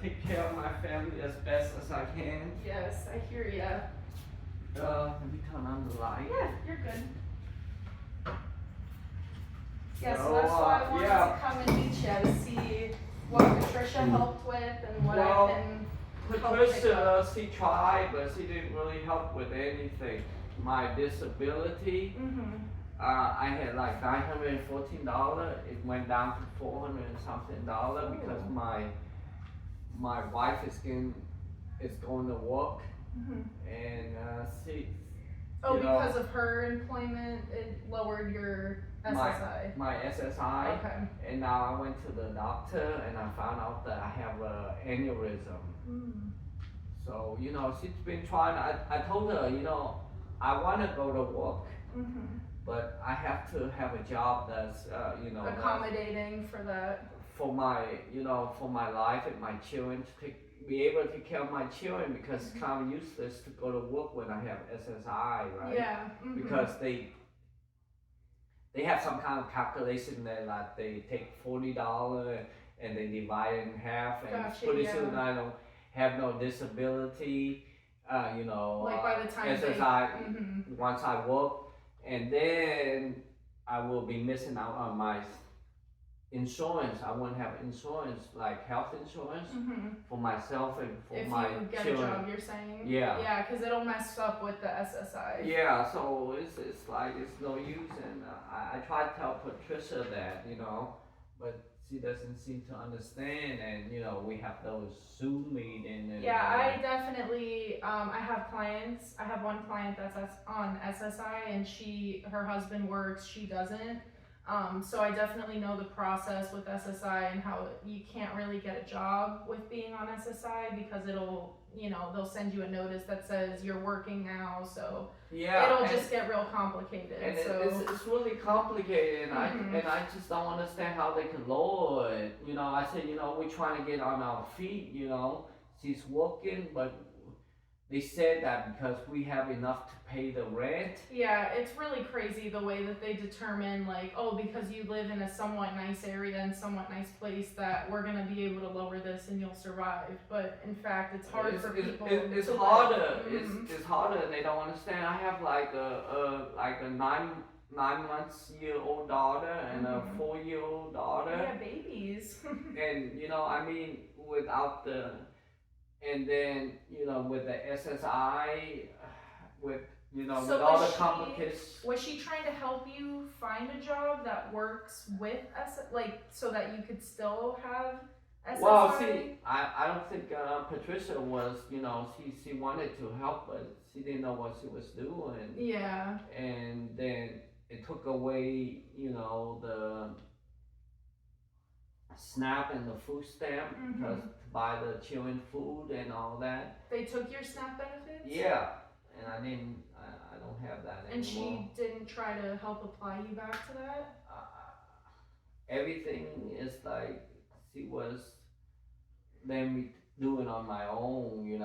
take care of my family as best as I can. Yes, I hear ya. Let me turn on the light. Yeah, you're good. Yeah, so So, that's why I wanted yeah. to come and meet you to see what Patricia helped with and what Well, I can help pick Patricia, up. she tried, but she didn't really help with anything. My disability, I had like $914. It went down to $400 and something because my wife is going to work, and she. Oh, because of her employment, it lowered your SSI. My SSI. Okay. And now I went to the doctor and I found out that I have a aneurysm. So, she's been trying. I told her, I want to go to work, but I have to have a job that's, accommodating for that. For my, for my life and my children be able to take care of my children, because it's kind of useless to go to work when I have SSI, right? Yeah. Because they have some kind of calculation that like they take $40 and they divide it in half, and Gotcha, pretty soon I don't have no disability, like by the time SSI once I work, and then I will be missing out on my insurance. I won't have insurance, like health insurance for myself and for if my you get children. a job, you're saying? Yeah. Yeah, because it'll mess up with the SSI. Yeah, so it's like it's no use, and I try to tell Patricia that, but she doesn't seem to understand, and we have those Zoom meetings. And, yeah, I definitely I have clients. I have one client that's on SSI, and her husband works, she doesn't. So I definitely know the process with SSI and how you can't really get a job with being on SSI, because it'll, they'll send you a notice that says you're working now, so it'll just get real complicated. And so it's really complicated, and I just don't understand how they can lower it. I said, we're trying to get on our feet. She's working, but they said that because we have enough to pay the rent. Yeah, it's really crazy the way that they determine, like, oh, because you live in a somewhat nice area and somewhat nice place, that we're gonna be able to lower this and you'll survive. But in fact, it's hard for people. It's harder. It's harder, and they don't understand. I have like a 9-month-old daughter and a 4-year-old daughter. Yeah, babies. And I mean, without the. And then, with the SSI, with with all the complications. Was she trying to help you find a job that works with so that you could still have SSI? Well, see, I don't think Patricia was, she wanted to help, but she didn't know what she was doing. Yeah. And then it took away, the SNAP and the food stamp, because to buy the children food and all that. They took your SNAP benefits? Yeah, and I don't have that anymore. And she didn't try to help apply you back to that? Everything is like, she was letting me do it on my own, and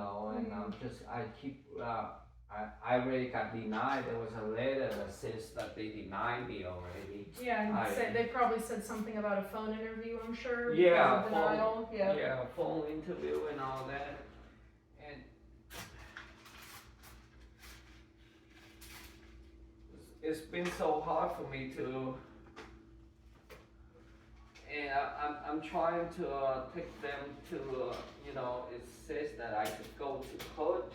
I already got denied. There was a letter that says that they denied me already. Yeah, and they probably said something about a phone interview, I'm sure. Yeah, denial. Yeah, phone interview and all that. And it's been so hard for me to, and I'm trying to take them to, it says that I could go to court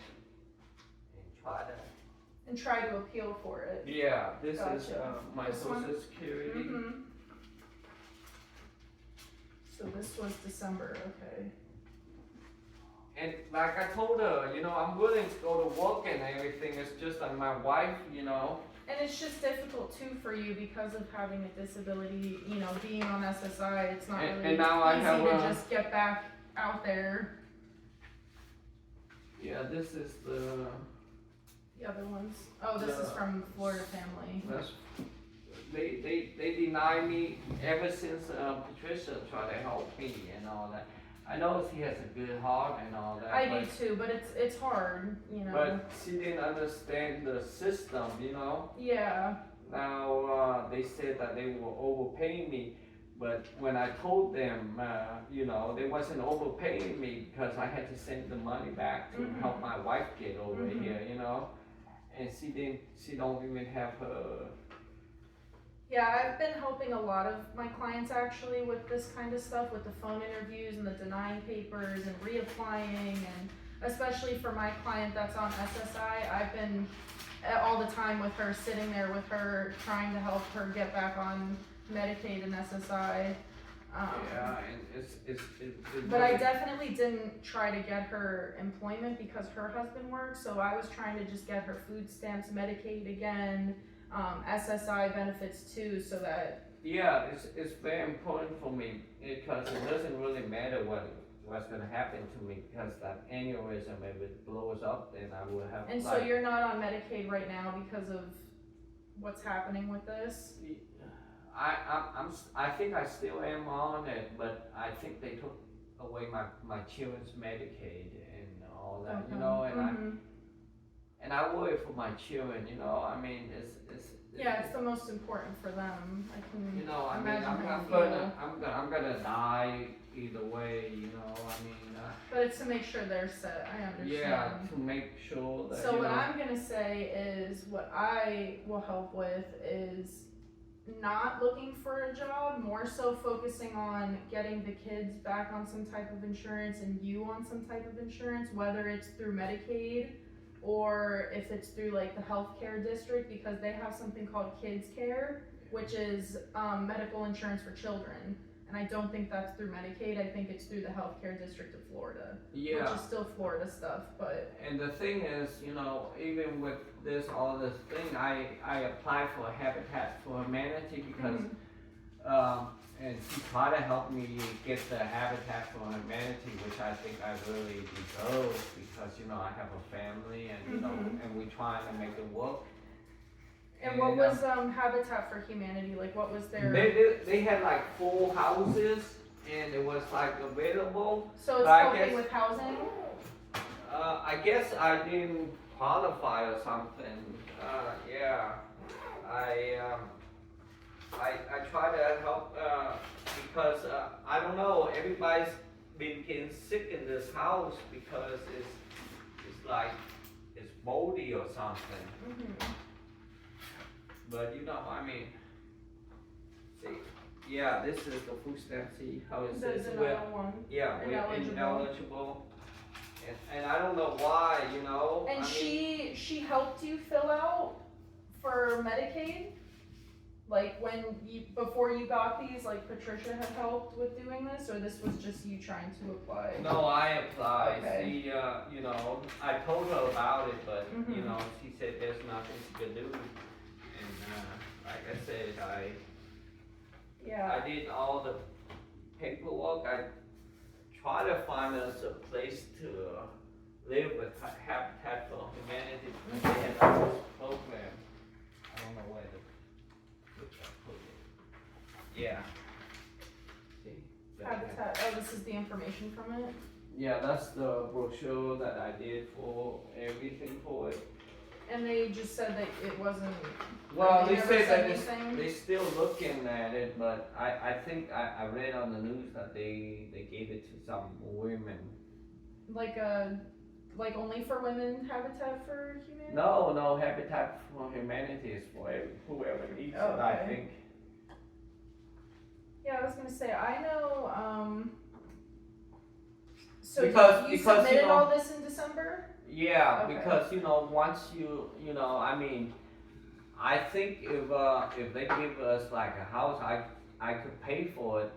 and try to appeal for it. Yeah, this Gotcha. is my Social Security. So this was December, okay. And like I told her, I'm willing to go to work and everything. It's just like my wife, And it's just difficult too for you because of having a disability, being on SSI. It's not really and now easy to just get back out there. Yeah, this is the other ones. Oh, this is from Florida Family. They deny me ever since Patricia tried to help me and all that. I know she has a good heart and all that. I do too, but it's hard, But she didn't understand the system, Yeah. Now they said that they will overpay me, But when I told them, you know, they wasn't overpaying me because I had to send the money back to help my wife get over here, you know, and she don't even have her. Yeah, I've been helping a lot of my clients actually with this kind of stuff, with the phone interviews and the denying papers and reapplying, and especially for my client that's on SSI, I've been all the time with her, sitting there with her, trying to help her get back on Medicaid and SSI. Yeah, and it's But I definitely didn't try to get her employment because her husband works, so I was trying to just get her food stamps, Medicaid again, SSI benefits too, so that. Yeah, it's very important for me because it doesn't really matter what's gonna happen to me because that aneurysm, if it blows up, then I will have. And so you're not on Medicaid right now because of what's happening with this? I think I still am on it, but I think they took away my children's Medicaid and all that, you know, and I worry for my children, you know, I mean, yeah, it's the most important for them. I can, you know, I mean, I'm gonna die either way, you know, I mean. But it's to make sure they're set, I understand. Yeah, to make sure that, So you what know, I'm gonna say is, what I will help with is not looking for a job, more so focusing on getting the kids back on some type of insurance and you on some type of insurance, whether it's through Medicaid or if it's through like the healthcare district, because they have something called Kids Care, which is medical insurance for children. And I don't think that's through Medicaid, I think it's through the healthcare district of Florida. yeah. Which is still Florida stuff, but. And the thing is, you know, even with all this thing, I applied for Habitat for Humanity because, and she tried to help me get the Habitat for Humanity, which I think I really deserve because, you know, I have a family and, you know, and we trying to make it work. And what was Habitat for Humanity, like what was their? They had like 4 houses and it was like available. So it's helping with housing? I guess I didn't qualify or something. Yeah, I try to help because I don't know. Everybody's been getting sick in this house because it's like it's moldy or something. But you know, I mean, see, yeah, this is the food stamp. See how it says one. Yeah, we're ineligible. And I don't know why, you know. And she helped you fill out for Medicaid? Like before you got these, like Patricia had helped with doing this, or this was just you trying to apply? No, I applied. Okay. See, you know, I told her about it, but you know, she said there's nothing she could do. And like I said, I did all the paperwork. I try to find us a place to live with Habitat for Humanity. They had this program. I don't know where to put it. Yeah. See? Habitat, oh, this is the information from it? Yeah, that's the brochure that I did for everything for it. And they just said that it wasn't. Well, they never said that anything? they're still looking at it, but I think I read on the news that they gave it to some women. Like only for women, Habitat for Humanity? No, Habitat for Humanity is for whoever needs it, I think. Yeah, I was gonna say, I know, so Because, you you submitted know, all this in December? Yeah, Okay. because you know, once you know, I mean, I think if they give us like a house, I could pay for it.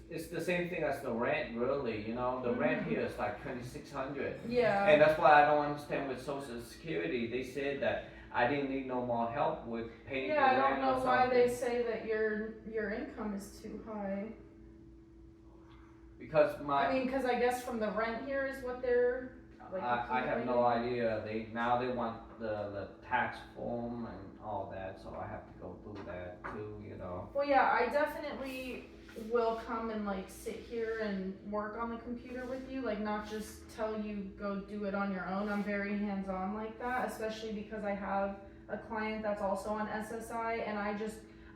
It's the same thing as the rent, really. You know, the rent here is like $2,600. Yeah. And that's why I don't understand with Social Security. They said that I didn't need no more help with paying the Yeah, I rent don't know or why something. they say that your income is too high. Because I mean, cause I guess from the rent here is what they're like. I have no idea. They want the tax form and all that, so I have to go through that too, you know. Well, yeah, I definitely will come and like sit here and work on the computer with you, like not just tell you go do it on your own. I'm very hands-on like that, especially because I have a client that's also on SSI, and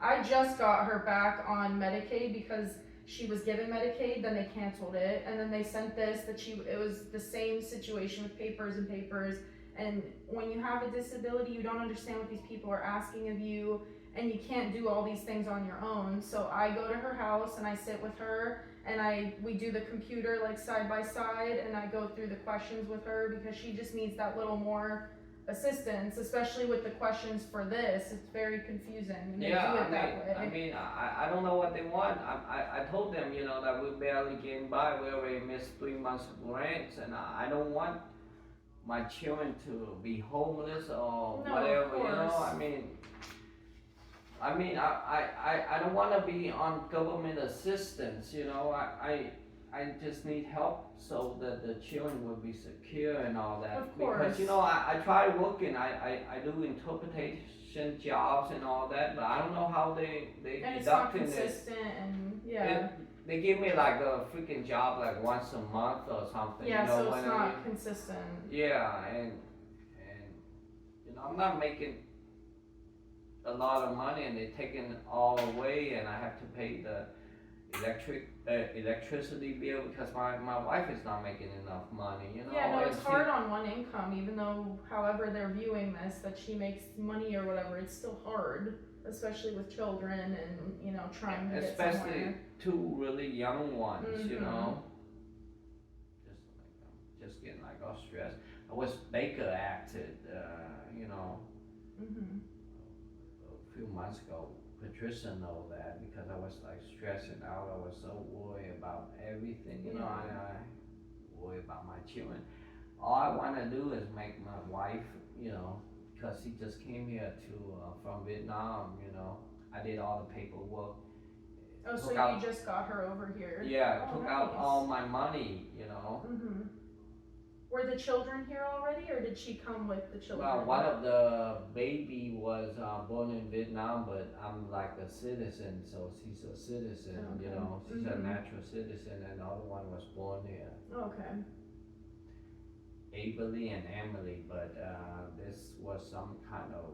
I just got her back on Medicaid because she was given Medicaid, then they canceled it, and then they sent this that it was the same situation with papers and papers. And when you have a disability, you don't understand what these people are asking of you, and you can't do all these things on your own. So I go to her house and I sit with her, and we do the computer like side by side, and I go through the questions with her because she just needs that little more assistance, especially with the questions for this. It's very confusing, and they do it that way. I mean, I don't know what they want. I told them, you know, that we're barely getting by. We already missed 3 months of rent, and I don't want my children to be homeless or No, whatever, of you know. course. I don't want to be on government assistance, you know. I just need help so that the children will be secure and all that. Of course. Because, you know, I try working, I do interpretation jobs and all that, but I don't know how they And it's not deducting it. consistent, and yeah. They give me like a freaking job like once a month or something. Yeah, you know, so it's when not consistent. Yeah, and you know, I'm not making a lot of money, and they're taking all away, and I have to pay the electricity bill because my wife is not making enough money, you know. Yeah, no, and it's hard on one income, even though however they're viewing this, that she makes money or whatever, it's still hard, especially with children and, you know, trying to get especially somewhere. 2 really young ones, you Mhm. know. Just getting like all stressed. I was Baker acted, you know, Mhm. a few months ago. Patricia know that because I was like stressing out. I was so worried about everything, you know. I worry about my children. All I want to do is make my wife, you know, because she just came here from Vietnam, you know. I did all the paperwork. Oh, so Took out- you just got her over here? Yeah, Oh, took out nice. all my money, you know. Mhm. Were the children here already, or did she come with the children? Well, one of the baby was born in Vietnam, but I'm like a citizen, so she's a citizen, you Okay. know. She's a Mhm. natural citizen, and the other one was born here. Okay. Avery and Emily, but this was some kind of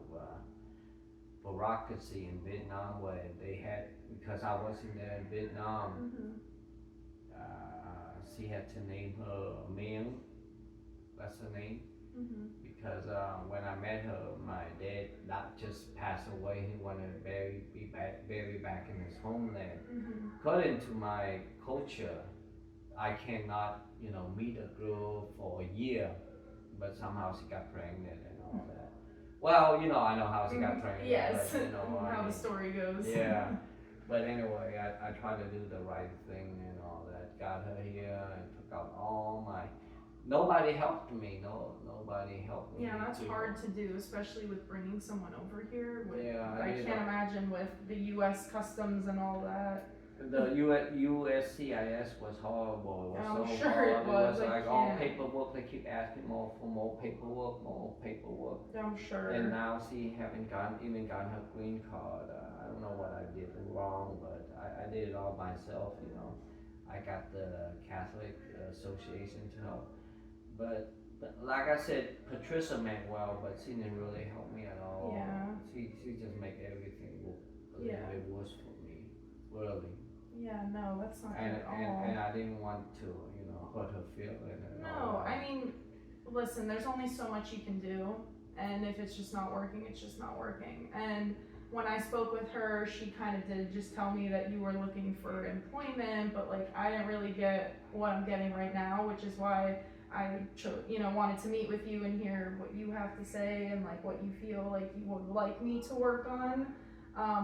bureaucracy in Vietnam where they had, because I wasn't there in Vietnam, Mhm. she had to name her Ming, that's her name, Mhm. because when I met her, my dad not just passed away, he wanted to be buried back in his homeland. Mhm. According to my culture, I cannot, you know, meet a girl for a year, but somehow she got pregnant and all that. Well, you know, I know how she got pregnant. Yes, but, you know, how the story goes. Yeah, but anyway, I tried to do the right thing and all that. Got her here and took out all my. Nobody helped me. Nobody helped me. Yeah, that's hard to do, especially with bringing someone over here. Yeah, I you can't know. imagine with the U.S. customs and all that. The USCIS was horrible. It was I'm so sure hard. it was, I like all can't. paperwork. They keep asking for more paperwork. I'm sure. And now she haven't even gotten her green card. I don't know what I did wrong, but I did it all myself. You know, I got the Catholic Association to help. But like I said, Patricia meant well, but she didn't really help me at all. Yeah. She just make everything look a Yeah. little bit worse for me, really. Yeah, no, that's not And, good at all. and I didn't want to, you know, hurt her feeling and all No, that. I mean, listen, there's only so much you can do, and if it's just not working, it's just not working. And when I spoke with her, she kind of did just tell me that you were looking for employment, but like I didn't really get what I'm getting right now, which is why I wanted to meet with you and hear what you have to say and like what you feel like you would like me to work on.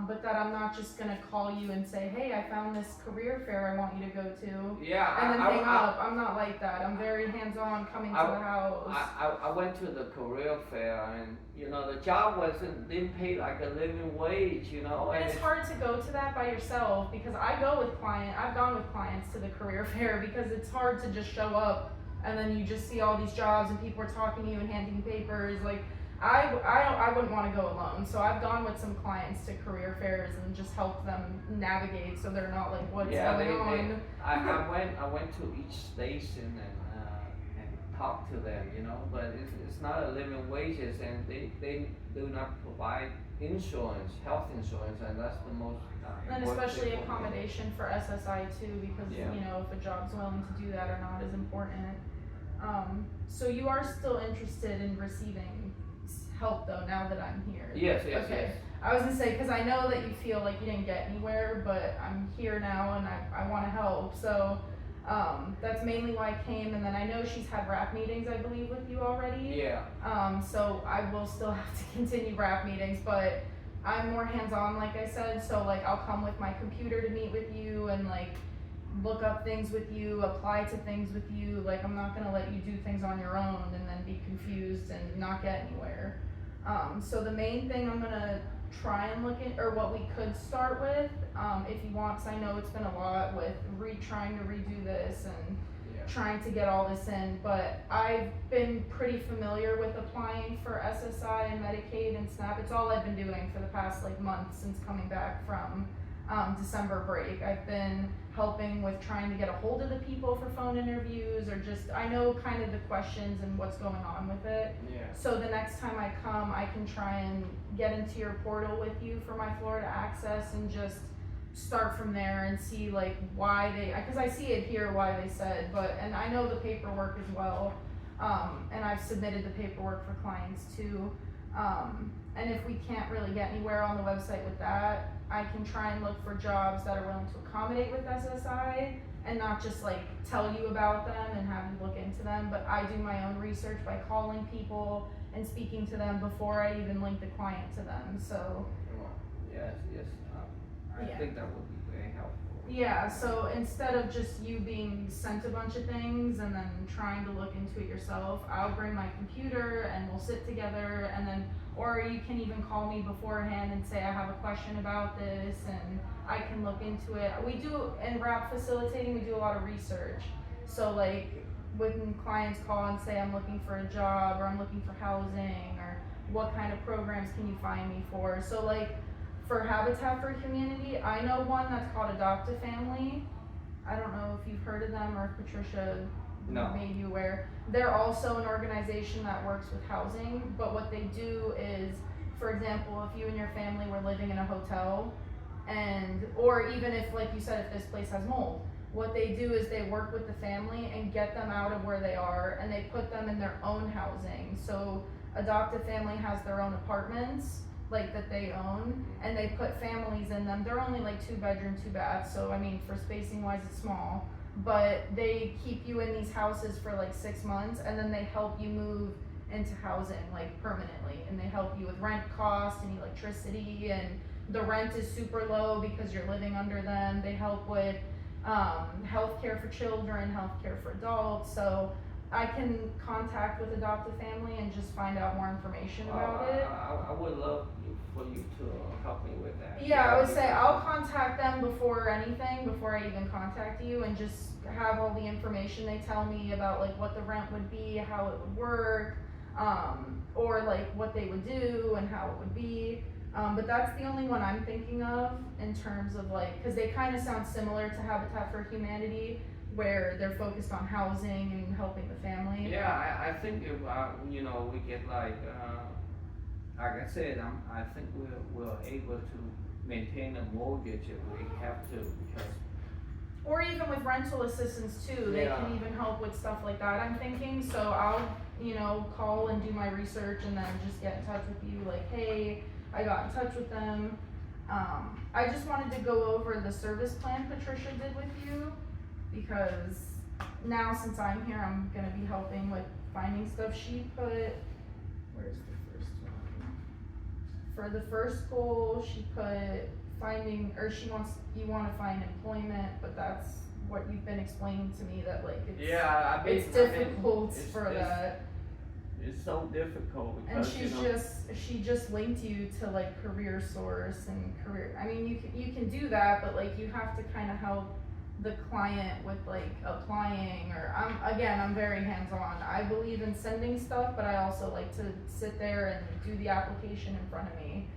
But that I'm not just gonna call you and say, hey, I found this career fair I want you to go to. Yeah, And then hang up. I'm not like that. I'm very hands-on, coming to the house. I went to the career fair, and you know the job didn't pay like a living wage, you know. And it's hard to go to that by yourself because I've gone with clients to the career fair because it's hard to just show up and then you just see all these jobs and people are talking to you and handing you papers. Like I wouldn't want to go alone. So I've gone with some clients to career fairs and just helped them navigate so they're not like what's going on. I went to each station and talk to them, but it's not a living wages, and they do not provide insurance, health insurance, and that's the most And important especially thing for me. accommodation for SSI too, because Yeah. if a job's willing to do that or not is important. So you are still interested in receiving help though, now that I'm here? Yes, Okay. yes. I was gonna say, cause I know that you feel like you didn't get anywhere, but I'm here now and I wanna help, so, that's mainly why I came, and then I know she's had rap meetings, I believe, with you already. Yeah. So I will still have to continue rap meetings, but I'm more hands-on, like I said, so like I'll come with my computer to meet with you and like look up things with you, apply to things with you, like I'm not gonna let you do things on your own and then be confused and not get anywhere. So the main thing I'm gonna try and look at, or what we could start with, if you want, cause I know it's been a lot with trying to redo this and Yeah. trying to get all this in, but I've been pretty familiar with applying for SSI and Medicaid and SNAP. It's all I've been doing for the past like month since coming back from December break. I've been helping with trying to get a hold of the people for phone interviews, or just, I know kind of the questions and what's going on with it. Yeah. So the next time I come, I can try and get into your portal with you for my Florida access and just start from there and see like why they, cause I see it here why they said, and I know the paperwork as well, and I've submitted the paperwork for clients too, and if we can't really get anywhere on the website with that, I can try and look for jobs that are willing to accommodate with SSI and not just like tell you about them and have you look into them, but I do my own research by calling people and speaking to them before I even link the client to them, so. Yes. I Yeah. think that would be very helpful. Yeah, so instead of just you being sent a bunch of things and then trying to look into it yourself, I'll bring my computer and we'll sit together, and then, or you can even call me beforehand and say I have a question about this and I can look into it. We do, in rap facilitating, we do a lot of research. So like when clients call and say I'm looking for a job or I'm looking for housing, or what kind of programs can you find me for? So like, for Habitat for Humanity, I know one that's called Adopt a Family. I don't know if you've heard of them or if Patricia made you aware. They're also an organization that works with housing, but what they do is, for example, if you and your family were living in a hotel, or even if, like you said, if this place has mold, what they do is they work with the family and get them out of where they are, and they put them in their own housing. So Adopt a Family has their own apartments, like that they own, and they put families in them. They're only like 2 bedroom, 2 baths, so I mean for spacing wise it's small, but they keep you in these houses for like 6 months, and then they help you move into housing like permanently, and they help you with rent costs and electricity, and the rent is super low because you're living under them. They help with healthcare for children, healthcare for adults, so I can contact with Adopt a Family and just find out more information about it. I would love for you to help me with that. Yeah, I would say I'll contact them before anything, before I even contact you, and just have all the information they tell me about like what the rent would be, how it would work, or like what they would do and how it would be. But that's the only one I'm thinking of in terms of like, cause they kind of sound similar to Habitat for Humanity, where they're focused on housing and helping the family. Yeah, I think if we get like I said, I think we're able to maintain a mortgage if we have to, because. Or even with rental assistance too, they can even help with stuff like that, I'm thinking. So I'll call and do my research and then just get in touch with you like, hey, I got in touch with them. I just wanted to go over the service plan Patricia did with you, because now since I'm here, I'm gonna be helping with finding stuff. She put, where's the first one? For the first goal, she put finding, or you wanna find employment, but that's what you've been explaining to me, that like it's difficult for that. It's so difficult And because she just linked you to like Career Source and career. I mean, you can do that, but like you have to kind of help the client with like applying, or I'm very hands-on. I believe in sending stuff, but I also like to sit there and do the application in front of me.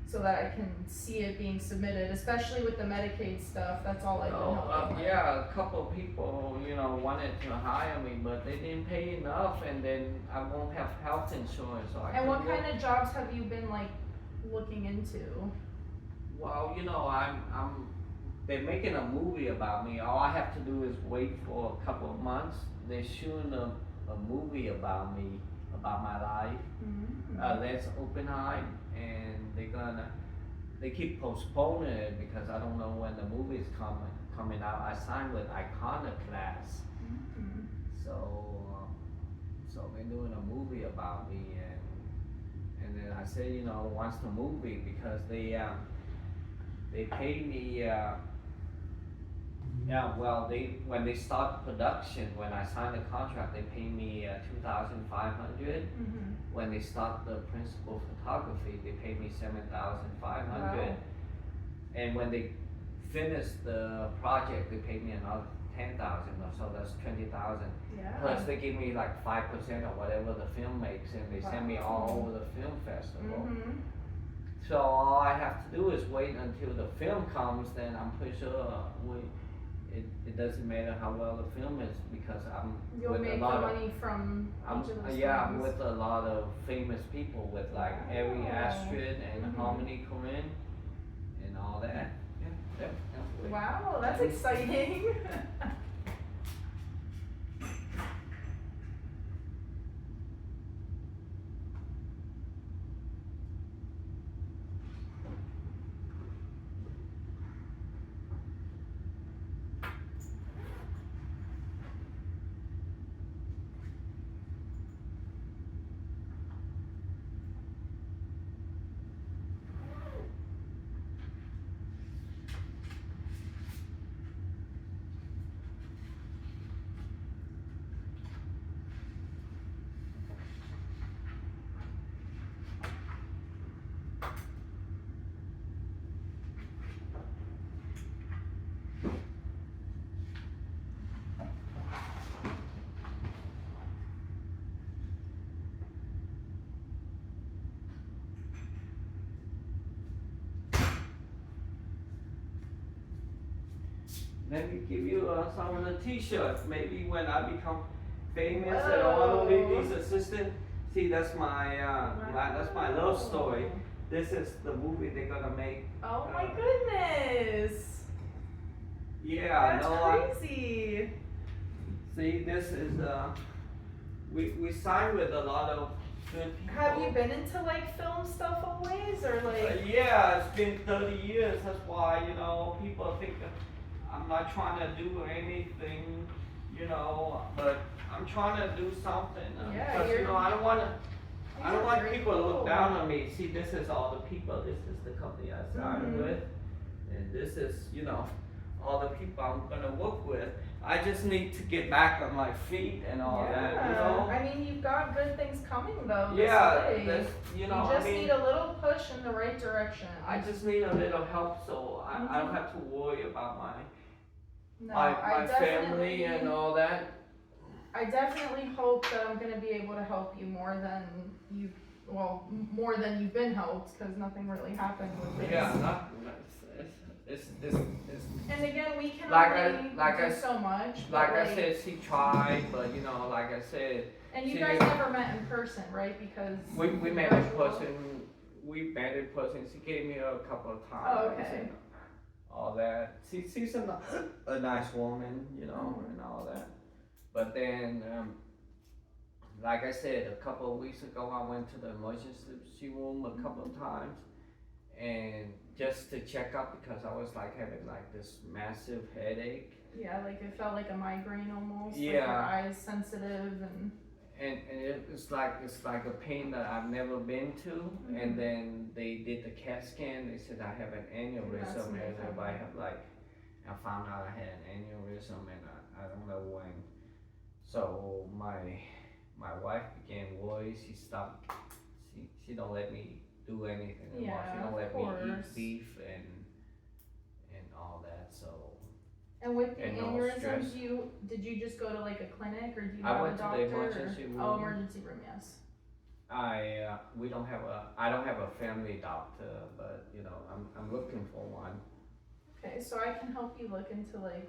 so that I can see it being submitted, especially with the Medicaid stuff. That's all I've been helping with. Yeah, a couple of people, wanted to hire me, but they didn't pay enough, and then I won't have health insurance, so I And what couldn't kind of jobs have you been like looking into? Well, they're making a movie about me. All I have to do is wait for a couple of months. They're shooting a movie about me, about my life. That's Oppenheim, and they keep postponing it because I don't know when the movie is coming out. I signed with Iconoclast, so they're doing a movie about me, and then I said, once the movie, because they pay me. When they start production, when I sign the contract, they pay me $2,500. When they start the principal photography, they pay me $7,500. Wow. And when they finish the project, they pay me another $10,000, so that's $20,000. Yeah. Plus they give me like 5% or whatever the film makes, and they send me all over the film festival. So all I have to do is wait until the film comes. Then I'm pretty sure it doesn't matter how well the film is, because You'll with make a lot the of money from each of those I'm films. with a lot of famous people, with like Ari Astrid and Harmony Korine and all that. Yeah, definitely. Wow, that's exciting. Let me give you some of the t-shirts. Maybe when I become famous and I want to be these assistant. See, that's my love story. This is the movie they're gonna make. Oh my goodness. Yeah, That's crazy. See, this is we signed with a lot of good people. Have you been into like film stuff always, or like? Yeah, it's been 30 years. That's why people think that I'm not trying to do anything, but I'm trying to do something. Yeah, because I don't want very people to look cool. down on me. See, this is all the people. This is the company I started with, and this is all the people I'm gonna work with. I just need to get back on my feet and all that. I mean, you've got good things coming though. Yeah, this way. You just need a little push in the right direction. I just need a little help, so I don't have to worry about my I family and all that. I definitely hope that I'm gonna be able to help you more than you've been helped, because nothing really happened with this. Yeah, it's And again, we can like only I do so much. like I said, she tried, but like I said. And you guys never met in person, right? Because we met in person. We met in person. She gave me a couple of times. Oh, okay. And all that. She's a nice woman, and all that. But then, like I said, a couple of weeks ago, I went to the emergency room a couple of times, and just to check up, because I was like having like this massive headache. Yeah, like it felt like a migraine almost. Yeah. Like your eyes sensitive and it's like a pain that I've never been to. And then they did the CAT scan. They said I have an aneurysm, and I found out I had an aneurysm, and I don't know when. So my wife became worried. She stopped. She don't let me do anything anymore. She don't let me eat beef and all that. So. And with the And no aneurysms, stress. did you just go to like a clinic, or do you I have went a to the doctor? emergency room. Oh, emergency room, yes. we don't have I don't have a family doctor, but you know, I'm looking for one. Okay, so I can help you look into like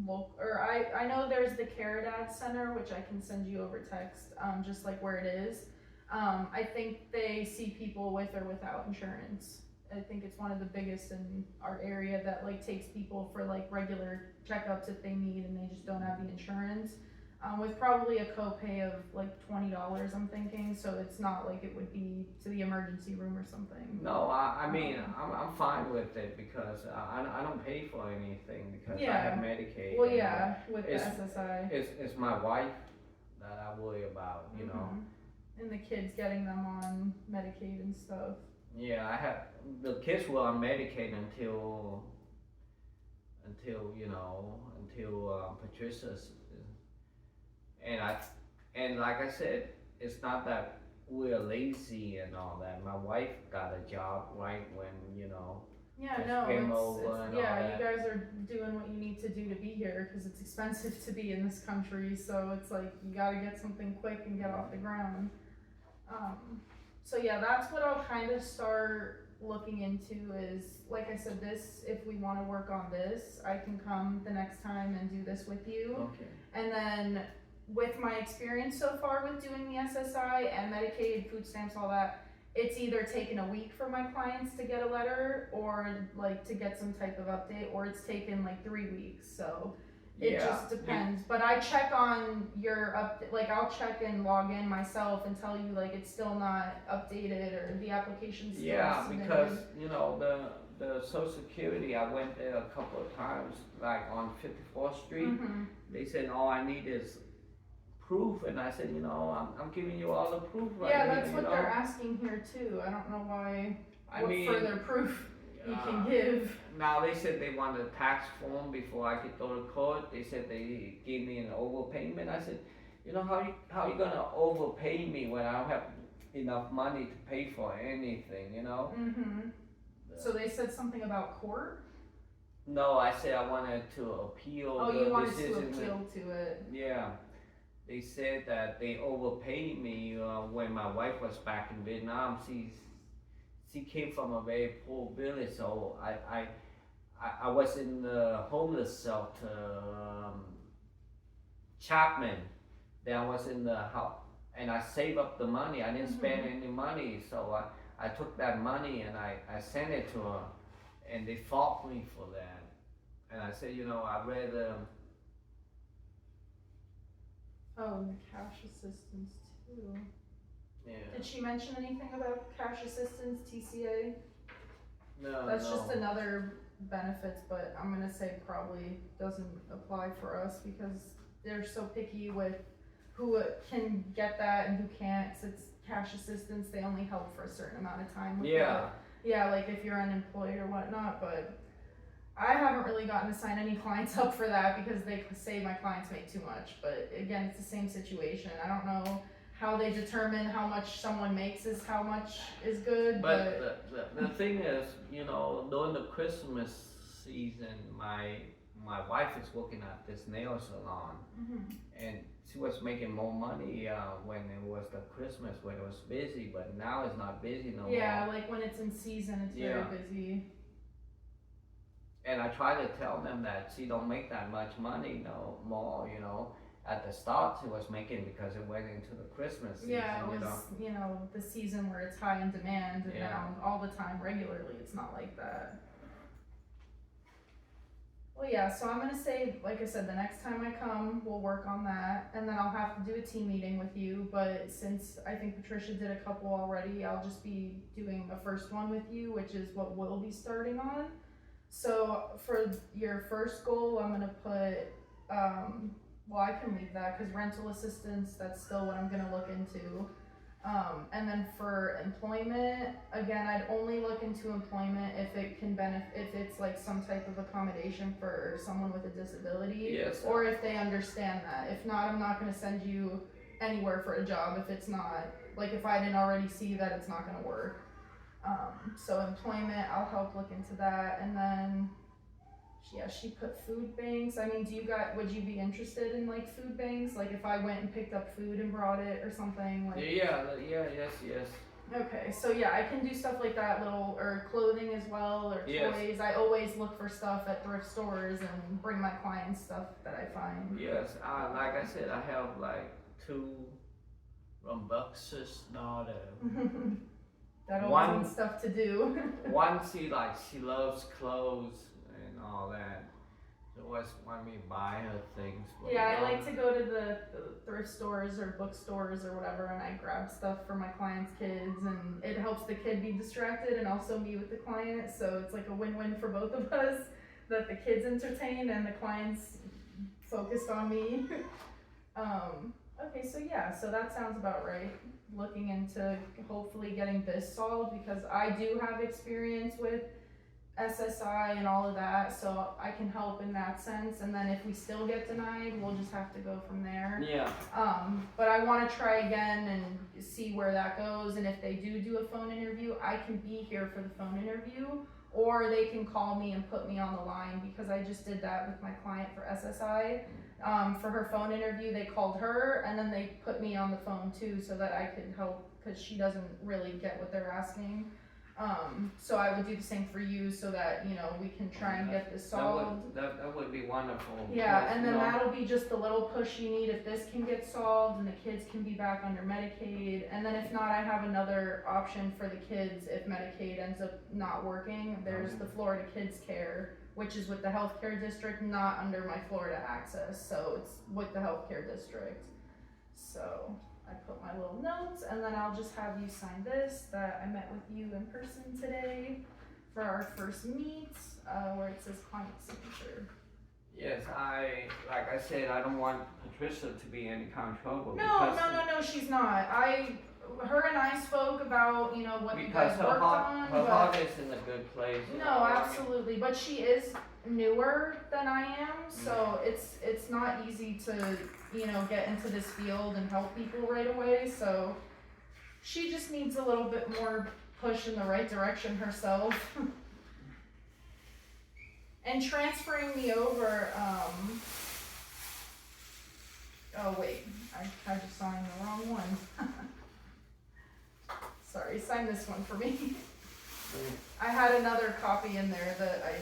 or I know there's the Caridad Center, which I can send you over text, just like where it is. I think they see people with or without insurance. I think it's one of the biggest in our area that like takes people for like regular checkups if they need and they just don't have the insurance. With probably a copay of like $20, I'm thinking, so it's not like it would be to the emergency room or something. No, I mean, I'm fine with it because I don't pay for anything because I Yeah. have Medicaid. Well, and, yeah, with the it's- SSI. It's my wife that I worry about, you know. And the kids getting them on Medicaid and stuff. Yeah, I have, the kids were on Medicaid until you know, until Patricia's, and like I said, it's not that we're lazy and all that. My wife got a job right when, you know, Yeah, just no, came over and all yeah, that. you guys are doing what you need to do to be here because it's expensive to be in this country. So it's like you gotta get something quick and get off the ground. So yeah, that's what I'll kind of start looking into is, like I said, this, if we want to work on this, I can come the next time and do this with you. Okay. And then with my experience so far with doing the SSI and Medicaid, food stamps, all that, it's either taken a week for my clients to get a letter or like to get some type of update, or it's taken like 3 weeks. So it Yeah, just depends. But I check on your like I'll check and log in myself and tell you like it's still not updated or the application's still Yeah, submitted. because you know the Social Security, I went there a couple of times, like on 54th Street. Mhm. They said all I need is proof, and I said, you know, I'm giving you all the proof right Yeah, here. that's you what know? they're asking here too. I don't know why. I What mean, further proof you can uh, give? now they said they want a tax form before I could go to court. They said they gave me an overpayment. I said, you know, how you gonna overpay me when I don't have enough money to pay for anything, you know? Mhm. So they said something about court. No, I said I wanted to appeal Oh, the you wanted decision. to appeal to it. Yeah, they said that they overpaid me when my wife was back in Vietnam. She came from a very poor village, so I was in the homeless shelter, Chapman. Then I was in the house, and I saved up the money. I didn't spend any money, so I took that money and I sent it to her, and they fought me for that. And I said, you know, I rather. Oh, and the cash assistance too. Yeah. Did she mention anything about cash assistance, TCA? No, That's no. just another benefits, but I'm gonna say probably doesn't apply for us because they're so picky with who can get that and who can't. 'Cause it's cash assistance, they only help for a certain amount of time. With Yeah. that. Yeah, like if you're unemployed or whatnot, but I haven't really gotten to sign any clients up for that because they say my clients make too much. But again, it's the same situation. I don't know how they determine how much someone makes is how much is good. But the thing is, you know, during the Christmas season, my wife is working at this nail salon, and she was making more money when it was the Christmas, when it was busy. But now it's not busy no more. Yeah, like when it's in season, it's very busy. And I try to tell them that she don't make that much money no more, you know. At the start, she was making because it went into the Christmas season, Yeah, it was, you know, the season where it's high in demand, and now all the time, regularly, it's not like that. Well, yeah, so I'm gonna say, like I said, the next time I come, we'll work on that, and then I'll have to do a team meeting with you, but since I think Patricia did a couple already, I'll just be doing a first one with you, which is what we'll be starting on. So for your first goal, I'm gonna put, well, I can leave that because rental assistance, that's still what I'm gonna look into. And then for employment, again, I'd only look into employment if it can if it's like some type of accommodation for someone with a disability. Yes. Or if they understand that. If not, I'm not gonna send you anywhere for a job if it's not, like if I didn't already see that it's not gonna work. So employment, I'll help look into that, and then Yeah, she put food banks. I mean, would you be interested in like food banks? Like if I went and picked up food and brought it or something like. Yes. Okay, so yeah, I can do stuff like that, or clothing as well, or Yes. toys. I always look for stuff at thrift stores and bring my clients stuff that I find. Yes, like I said, I have like 2 rambunctious daughter. That always needs stuff to do. One, she loves clothes and all that. She always want me to buy her things. Yeah, I like to go to the thrift stores or bookstores or whatever, and I grab stuff for my clients' kids, and it helps the kid be distracted and also me with the client, so it's like a win-win for both of us, that the kids entertained and the clients focused on me. Okay, so yeah, so that sounds about right. Looking into hopefully getting this solved, because I do have experience with SSI and all of that, so I can help in that sense. And then if we still get denied, we'll just have to go from there. Yeah. But I want to try again and see where that goes. And if they do a phone interview, I can be here for the phone interview, or they can call me and put me on the line, because I just did that with my client for SSI. For her phone interview, they called her and then they put me on the phone too, so that I could help, because she doesn't really get what they're asking. So I would do the same for you, so that, you know, we can try and get this solved. That would be wonderful. Yeah, and then that'll be just the little push you need if this can get solved and the kids can be back under Medicaid. And then if not, I have another option for the kids if Medicaid ends up not working. There's the Florida Kids Care, which is with the healthcare district, not under my Florida access, so it's with the healthcare district. So I put my little notes, and then I'll just have you sign this, that I met with you in person today for our first meet, where it says client signature. Yes, like I said, I don't want Patricia to be any kind of trouble. No, she's not. Her and I spoke about, you know, what you guys worked on. Her heart is in a good place. No, absolutely, but she is newer than I am, so it's not easy to, you know, get into this field and help people right away. So she just needs a little bit more push in the right direction herself. And transferring me over, oh wait, I just signed the wrong one. Sorry, sign this one for me. I had another copy in there that I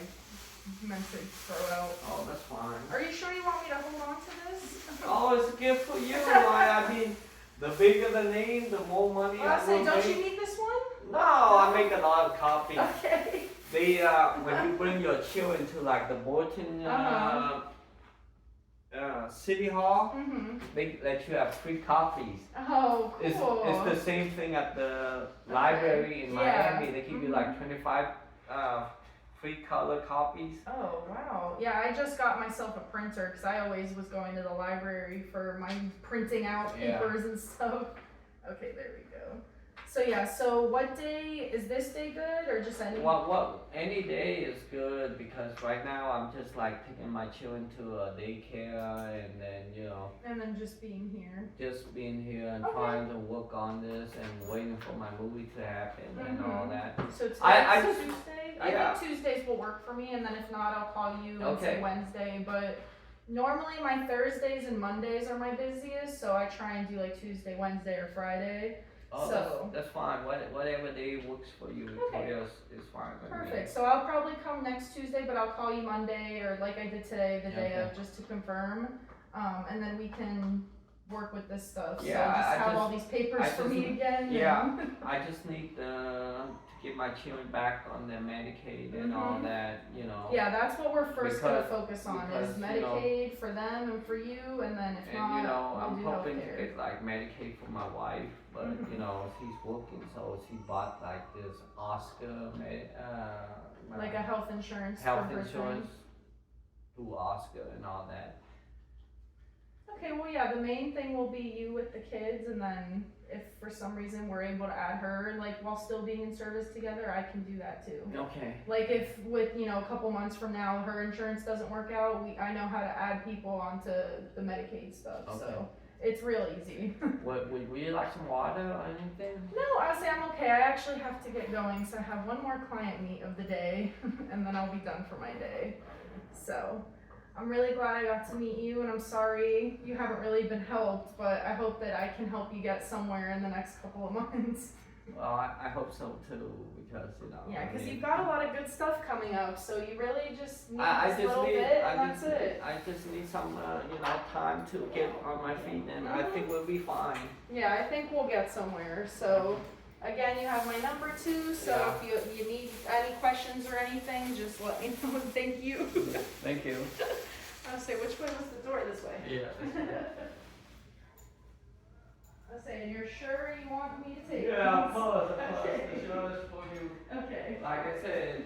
meant to throw out. Oh, that's fine. Are you sure you want me to hold on to this? Oh, it's a gift for you. I mean, the bigger the name, the more money I will don't make. you need this one? No, I make a lot of copies. Okay. They when you bring your children to like the Bolton City Hall, they let you have free copies. Oh, cool. It's the same thing at the library in Miami. They give you like 25 free color copies. Oh, wow. Yeah, I just got myself a printer, because I always was going to the library for my printing out papers and stuff. Okay, there we go. So yeah, so what day, is this day good, or just any? Well, any day is good, because right now I'm just like taking my children to a daycare, and then, you know. And then just being here. Just being here and trying to work on this and waiting for my movie to happen and all that. So today's Tuesday? I think Tuesdays will work for me, and then if not, I'll call you and say Wednesday, but normally my Thursdays and Mondays are my busiest, so I try and do like Tuesday, Wednesday, or Friday. Oh, so that's fine. Whatever day works for you, Victoria, is fine. Perfect. So I'll probably come next Tuesday, but I'll call you Monday, or like I did today, the day of, just to confirm. And then we can work with this stuff. Yeah, so I have all these papers for me again. Yeah, I just need to get my children back on their Medicaid and all that, you know. Yeah, that's what we're first going to focus on, is Medicaid for them and for you, and then if not, you know, we'll I'm do hoping healthcare. to get like Medicaid for my wife, but you know, she's working, so she bought like this Oscar, like a health insurance through Oscar and all that. Okay, well yeah, the main thing will be you with the kids, and then if for some reason we're able to add her, like while still being in service together, I can do that too. Okay. Like if with, you know, a couple months from now her insurance doesn't work out, I know how to add people onto the Medicaid stuff, so it's real easy. Would you like some water or anything? No, honestly, I'm okay, I actually have to get going, so I have one more client meet of the day, and then I'll be done for my day. So, I'm really glad I got to meet you, and I'm sorry you haven't really been helped, but I hope that I can help you get somewhere in the next couple of months. Well, I hope so too, because, you know. Yeah, I because mean, you've got a lot of good stuff coming up, so you really just need I this just little need, bit, I and just, that's it. I just need some, you know, time to get on my feet, and I think we'll be fine. Yeah, I think we'll get somewhere. So, again, you have my number too. So Yeah. if you need any questions or anything, just let me know. Thank you. Thank you. I'll say, which way was the door? This way. Yeah. I'll say, and you're sure you want me to take Yeah, these? of course, of course. Okay. The show is for you. Okay. Like I said,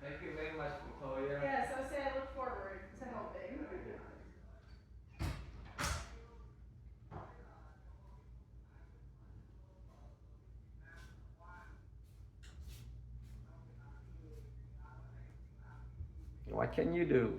thank you very much, Victoria. Yes, I'll say I look forward to helping. What can you do?